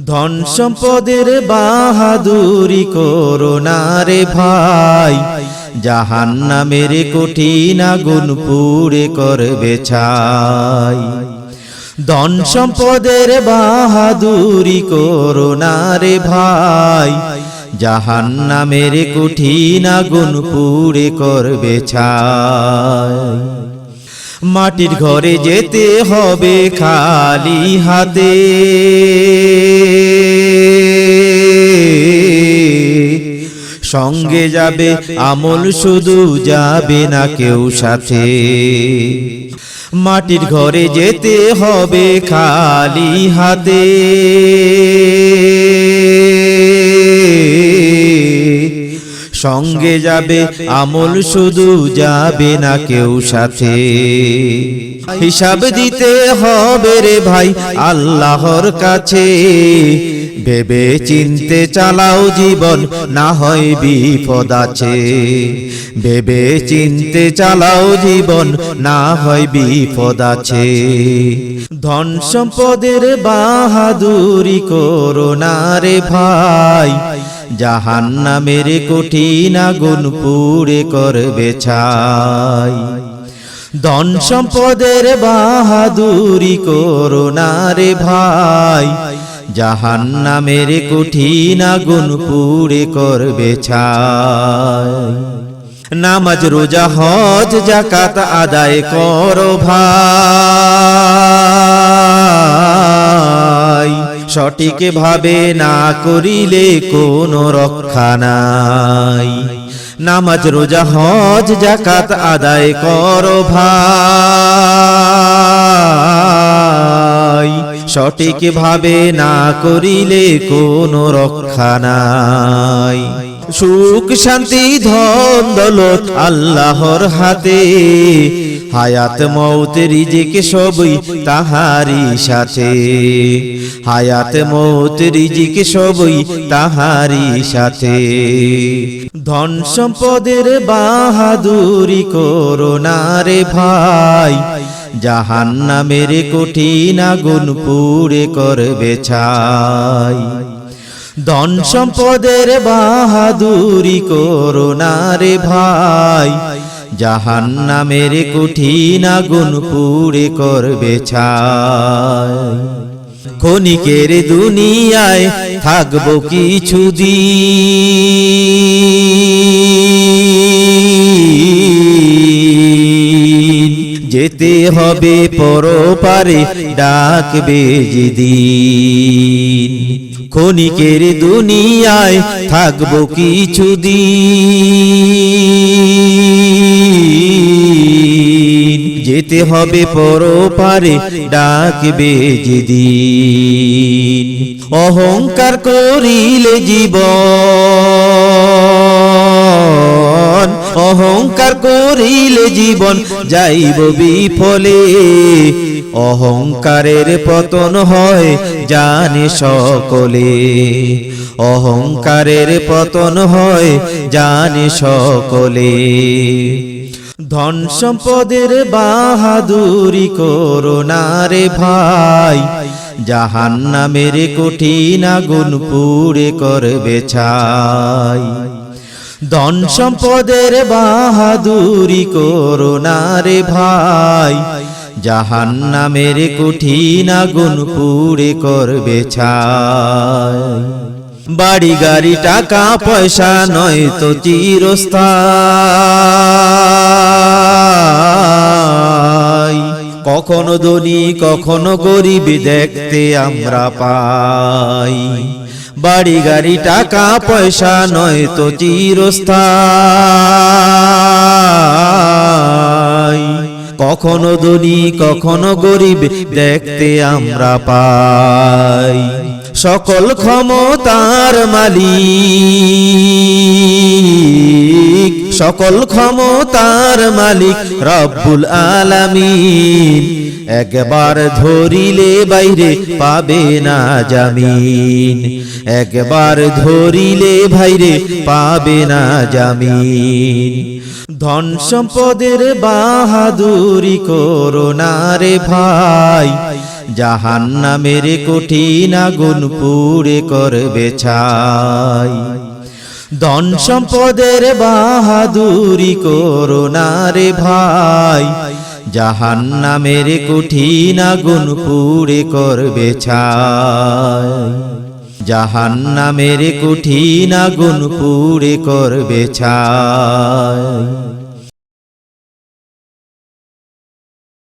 ধন সম্পদের বাহাদুরি করো না রে ভাই, জাহান্নামের কঠিন আগুন পুড়ে করবে ছাই। ধন সম্পদের বাহাদুরি করো না রে ভাই, জাহান্নামের কঠিন আগুন পুড়ে করবে ছাই। মাটির ঘরে যেতে হবে খালি হাতে, সঙ্গে যাবে আমল শুধু যাবে না কেউ সাথে। মাটির ঘরে যেতে হবে খালি হাতে, সঙ্গে যাবে আমল শুধু যাবে না কেউ সাথে। হিসাব দিতে হবে রে ভাই আল্লাহর কাছে, ভেবে চিনতে চালাও জীবন না হয় বিপদ আছে। ভেবে চিনতে চালাও জীবন না হয় বিপদ আছে। ধন সম্পদের বাহাদুরি করো না রে ভাই, জাহান্নামের কঠিন আগুন পুড়ে করবে ছাই। ধন সম্পদের বাহাদুরি করো না রে ভাই, জাহান্নামের কঠিন আগুন পুড়ে করবে ছাই। নামাজ রোজা হজ যাকাত আদায় করো ভাই, সঠিক ভাবে না করিলে কোনো রক্ষা নাই। নামাজ রোজা হজ যাকাত আদায় করো ভাই, সঠিক ভাবে না করিলে কোনো রক্ষা নাই। সুখ শান্তি ধন দৌলত আল্লাহর হাতে, হায়াত মৌত রিজিক সবই তাহারি সাথে। হায়াত মৌত রিজিক সবই তাহারি সাথে। ধন সম্পদের বাহাদুরি করো না রে ভাই, জাহান্নামের কঠিন আগুন পুড়ে করবে ছাই। ধন সম্পদের বাহাদুরি করো না রে ভাই, জাহান্নামের কঠিন আগুন পুড়ে করবে ছাই। ক্ষণিকের দুনিয়ায় থাকবো কিছুদিন, যেতে হবে পরপারে ডাকবে যেদিন। ক্ষণিকের দুনিয়ায় থাকবো কিছুদিন, যেতে হবে পরপারে ডাকবে যেদিন। অহংকার করিলে জীবন, অহংকার করিলে জীবন যাইব বিফলে। অহংকারের পতন হয় জানে সকলে, অহংকারের পতন হয় জানে সকলে। ধন সম্পদের বাহাদুরি করো না রে ভাই, জাহান্নামের কঠিন আগুন পুড়ে করবে ছাই। ধন সম্পদের বাহাদুরি করো না রে ভাই, জাহান্নামের কঠিন আগুন পুড়ে করবে ছাই। বাড়ি গাড়ি টাকা পয়সা নয় তো চিরস্থায়ী, কখনো ধনী কখনো গরিব দেখতে আমরা পাই। বাড়ি গাড়ি টাকা পয়সা নয় তো চিরস্থায়ী, কখনো ধনী কখনো গরিব দেখতে আমরা পাই। সকল ক্ষমতার মালিক, সকল ক্ষমতার মালিক রব্বুল আলামিন। একবার ধরিলে বাইরে পাবে না জামিন, একবার ধরিলে বাইরে পাবে না জামিন। ধন সম্পদের বাহাদুরি করো না রে ভাই, জাহান্নামের কঠিন আগুন পুড়ে করবে ছাই। ধন সম্পদের বাহাদুরি করো না রে ভাই, জাহান্নামের কঠিন আগুন পুড়ে করবে ছাই। জাহান্নামের কঠিন আগুন পুড়ে করবে ছাই।